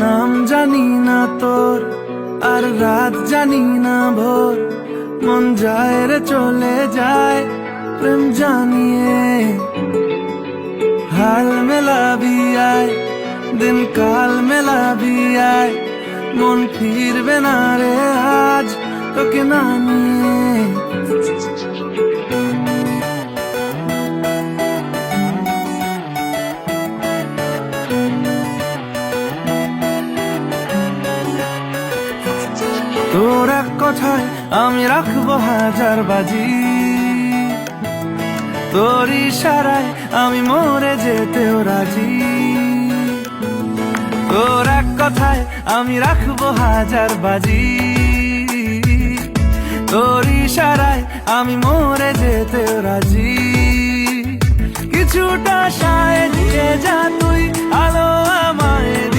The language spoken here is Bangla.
নাম জানি না তোর, আর রাত জানি না ভোর, মন যায় রে চলে যায় প্রেম জানিয়ে। হাল মেলাবি আয়, দিন কাল মেলাবি আয়, মন ফিরবে না রে আজ তোকে না নিয়ে। তোর এক কথায় আমি রাখবো হাজার বাজি, তোর ইশারায় আমি মরে যেতেও রাজি। তোর এক কথায় আমি রাখবো হাজার বাজি, তোর ইশারায় আমি মরে যেতেও রাজি। কিছুটা সায় দিয়ে যা তুই, আলো আমায়